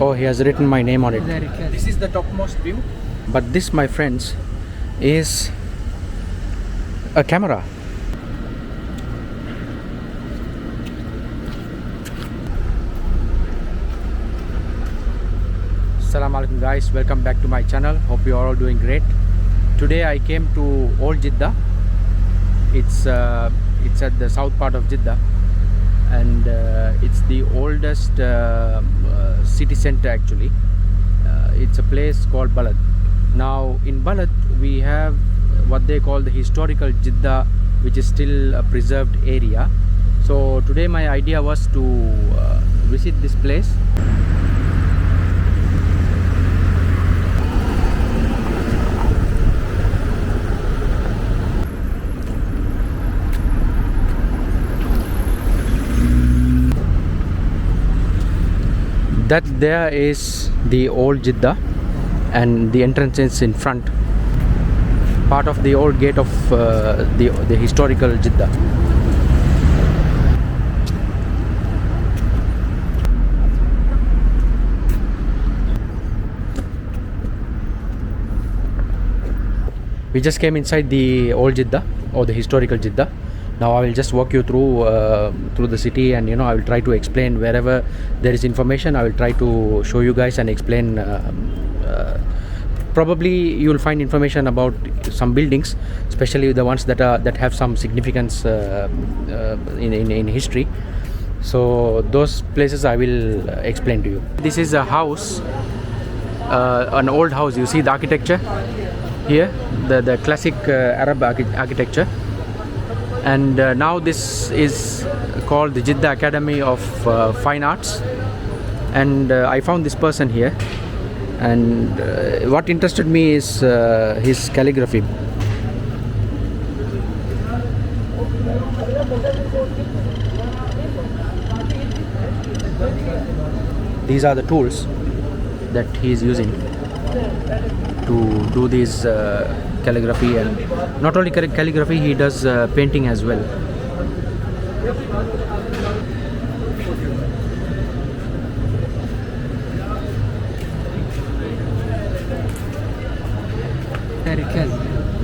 Oh, he has written my name on it. This is the topmost view. But this, my friends, is a camera. Assalamu alaikum guys, welcome back to my channel. Hope you are all doing great. Today I came to Old Jeddah. It's at the south part of Jeddah, and it's the oldest city center actually. It's a place called Balad. Now in Balad we have what they call the historical Jeddah, which is still a preserved area. So today my idea was to visit this place. That there is the old Jeddah, and the entrance is in front, part of the old gate of the historical Jeddah. We just came inside the old Jeddah or the historical Jeddah. Now I will just walk you through the city, and I will try to explain wherever there is information. I will try to show you guys and explain. Probably you will find information about some buildings, especially the ones that have some significance in history. So those places I will explain to you. This is a house, an old house. You see the architecture here, the classic Arab architecture. And now this is called the Jeddah Academy of Fine Arts, and I found this person here, and what interested me is his calligraphy. These are the tools that he is using to do these calligraphy, and not only calligraphy, he does painting as well.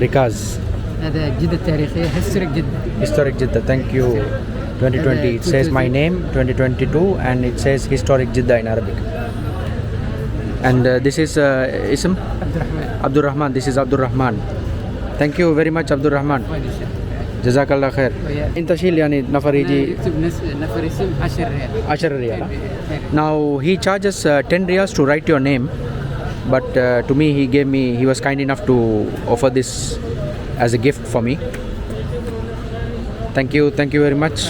ركاز. هذا جدة تاريخية. Historic Jeddah. Thank you. 2020. It says my name 2022, and it says Historic Jeddah in Arabic. And this is Ism Abdul Rahman. This is Abdul Rahman. Thank you very much, Abdul Rahman. Jazakallah khair. انت شيل يعني نفر يجي نفر اسم 10 ريال. Now he charges 10 riyals to write your name, but to me he was kind enough to offer this as a gift for me. Thank you very much.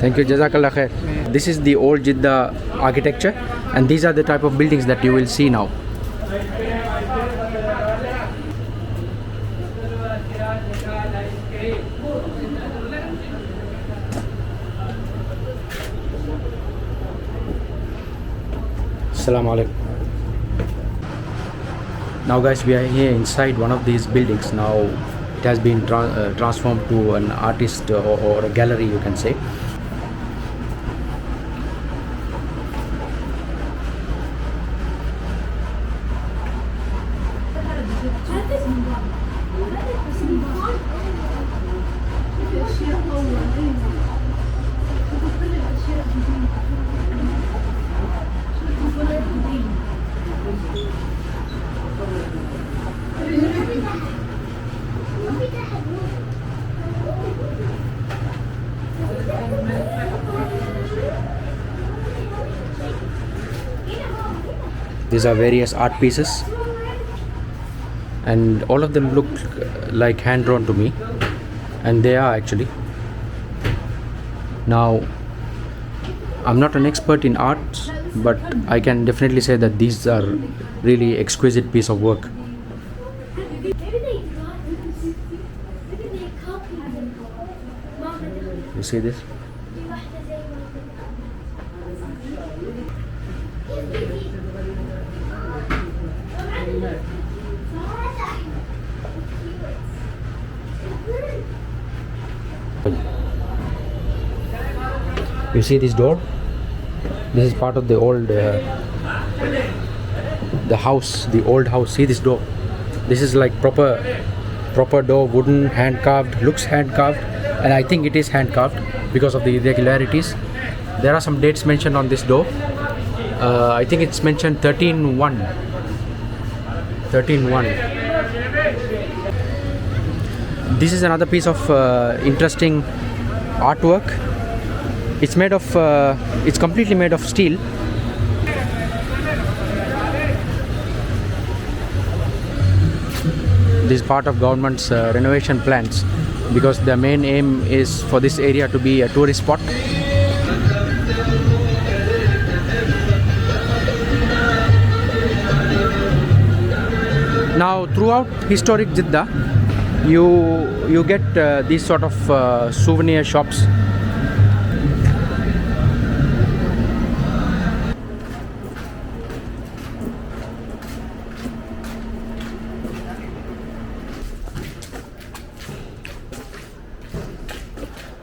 Thank you, Jazakallah khair. This is the old Jeddah architecture, and these are the type of buildings that you will see now. Assalamu alaikum. Now guys, we are here inside one of these buildings. Now it has been transformed to an artist or a gallery, you can say. These are various art pieces, and all of them look like hand drawn to me, and they are actually. Now I'm not an expert in art, but I can definitely say that these are really exquisite piece of work. You see this? You see this door? This is part of the old the house, the old house. See this door. This is like proper door, wooden, hand carved. Looks hand carved, and I think it is hand carved because of the irregularities. There are some dates mentioned on this door. I think it's mentioned 13-1. 13-1. This is another piece of interesting artwork. It's made of it's completely made of steel. This is part of government's renovation plans, because the main aim is for this area to be a tourist spot. Now throughout historic Jeddah, you get these sort of souvenir shops.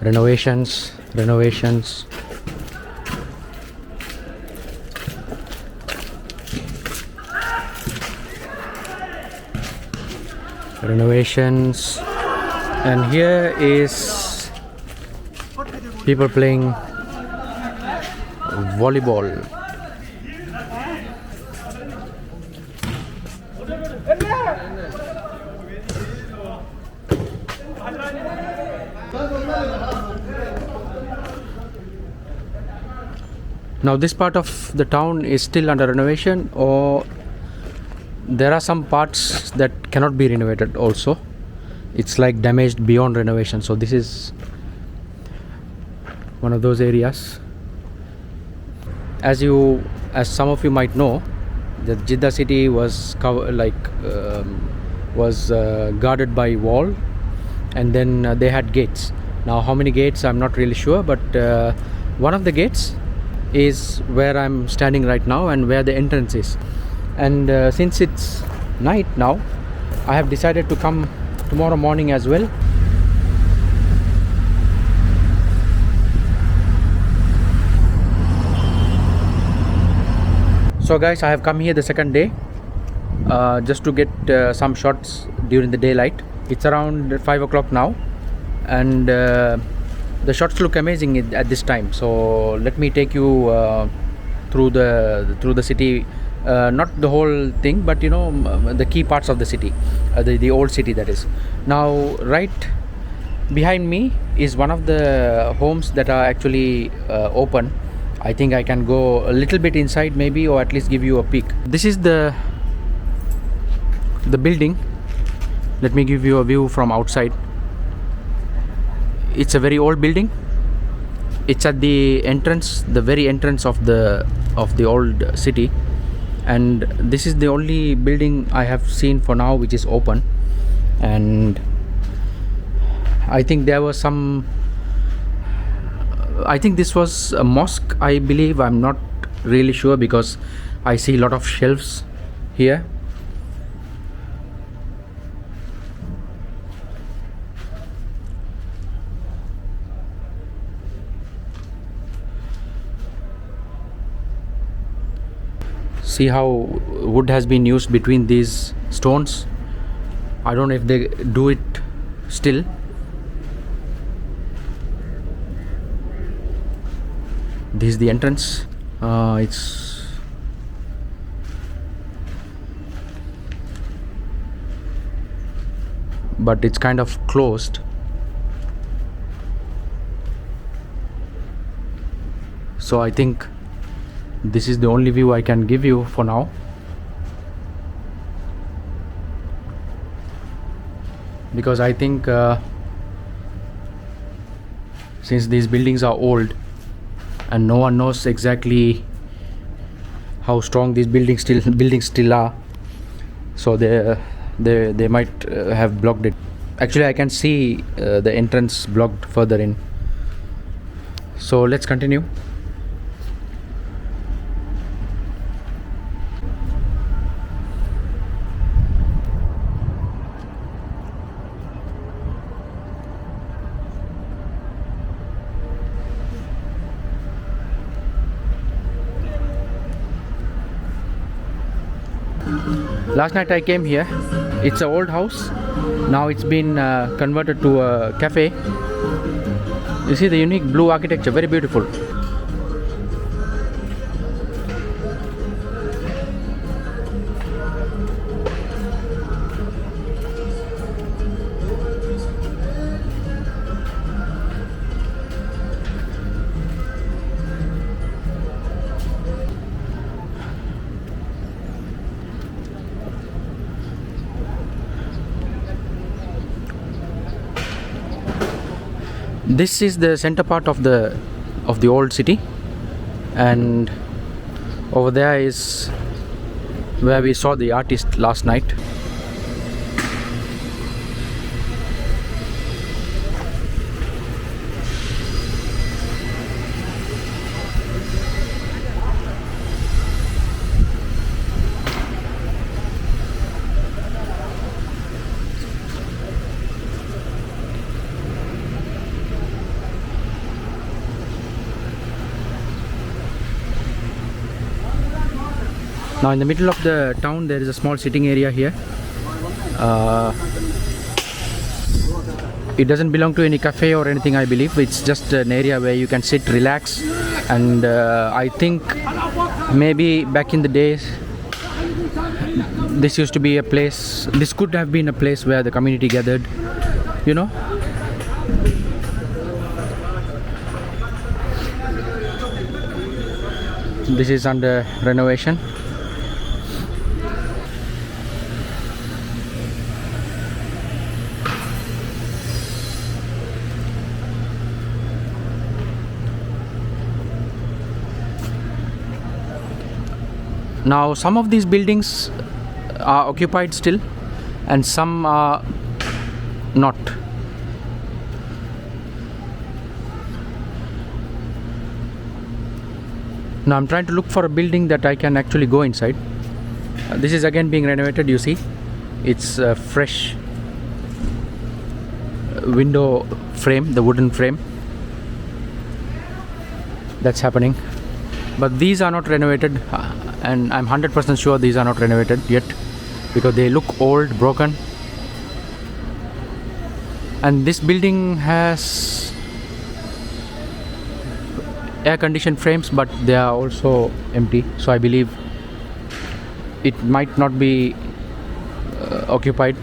Renovations. And here is people playing volleyball. Now this part of the town is still under renovation, or there are some parts that cannot be renovated also. It's like damaged beyond renovation. So this is one of those areas. As some of you might know, the Jeddah city was guarded by wall, and then they had gates. Now how many gates I'm not really sure, but one of the gates is where I'm standing right now and where the entrance is. And since it's night now, I have decided to come tomorrow morning as well. So guys, I have come here the second day just to get some shots during the daylight. It's around 5 o'clock now, and the shots look amazing at this time. So let me take you through the city. Not the whole thing, but the key parts of the city, the old city, that is. Now right behind me is one of the homes that are actually open. I think I can go a little bit inside maybe, or at least give you a peek. This is the building. Let me give you a view from outside. It's a very old building. It's at the entrance, the very entrance of the old city, and this is the only building I have seen for now which is open. And I think there was I think this was a mosque, I believe. I'm not really sure because I see a lot of shelves here. See how wood has been used between these stones. I don't know if they do it still. This is the entrance. But it's kind of closed. So I think this is the only view I can give you for now. Because I think since these buildings are old and no one knows exactly how strong these buildings still are, so they might have blocked it. Actually, I can see the entrance blocked further in. So let's continue. Last night I came here. It's an old house. Now it's been converted to a cafe. You see the unique blue architecture, very beautiful. This is the center part of the old city, and over there is where we saw the artist last night. Now in the middle of the town there is a small sitting area here. It doesn't belong to any cafe or anything, I believe. It's just an area where you can sit, relax, and I think maybe back in the days this used to be a place, this could have been a place where the community gathered, you know. This is under renovation. Now some of these buildings are occupied still and some are not. Now I'm trying to look for a building that I can actually go inside. This is again being renovated, you see. It's a fresh window frame, the wooden frame. That's happening. But these are not renovated, and I'm 100% sure these are not renovated yet because they look old, broken. And this building has air-conditioned frames, but they are also empty, so I believe it might not be occupied.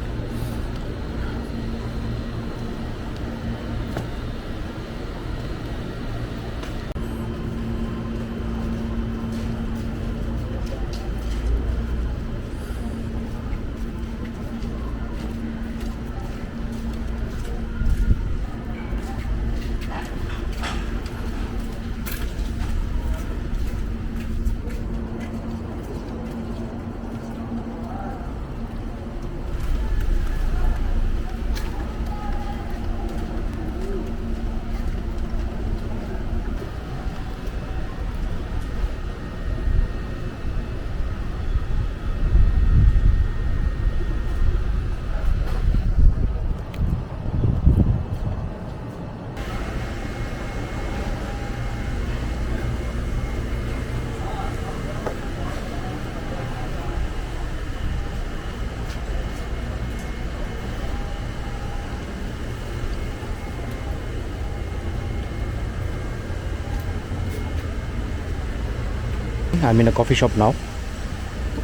I'm in a coffee shop now.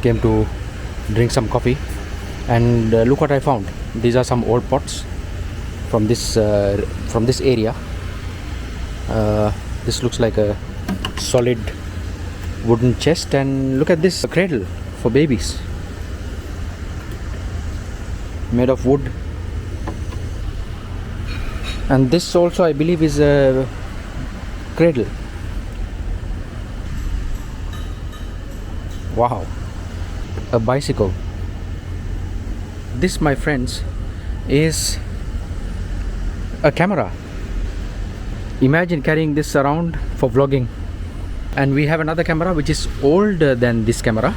Came to drink some coffee, and look what I found. These are some old pots from this area. This looks like a solid wooden chest, and look at this, a cradle for babies made of wood. And this also, I believe, is a cradle. Wow, a bicycle. This, my friends, is a camera. Imagine carrying this around for vlogging. And we have another camera which is older than this camera.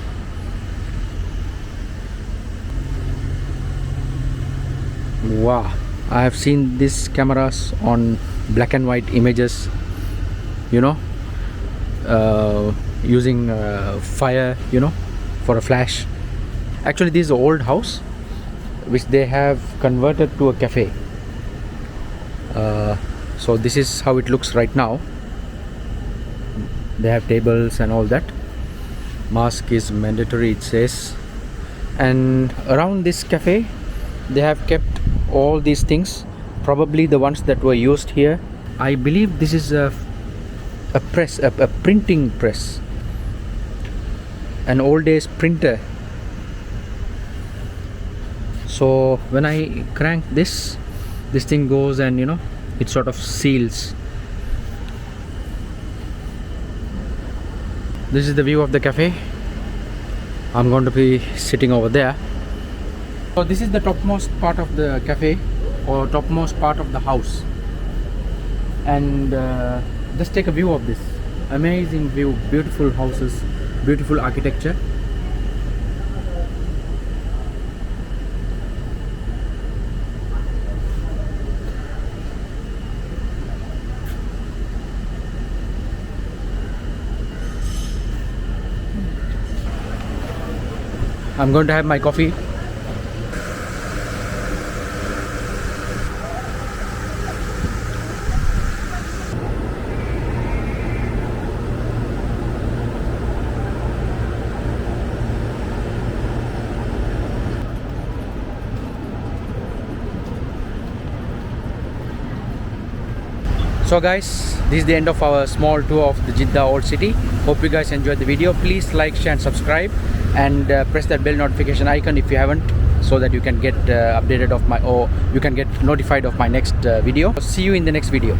Wow, I have seen these cameras on black and white images, you know, using fire, you know, for a flash. Actually, this is an old house which they have converted to a cafe. So this is how it looks right now. They have tables and all that. Mask is mandatory, it says. And around this cafe they have kept all these things, probably the ones that were used here. I believe this is a press, a printing press, an old days printer. So when I crank this thing goes and it sort of seals. This is the view of the cafe. I'm going to be sitting over there. So this is the topmost part of the cafe, or topmost part of the house. And just take a view of this amazing view. Beautiful houses, beautiful architecture. I'm going to have my coffee. So guys, this is the end of our small tour of the Jeddah old city. Hope you guys enjoyed the video. Please like, share and subscribe, and press that bell notification icon if you haven't, so that you can get updated of my, or you can get notified of my next video. See you in the next video.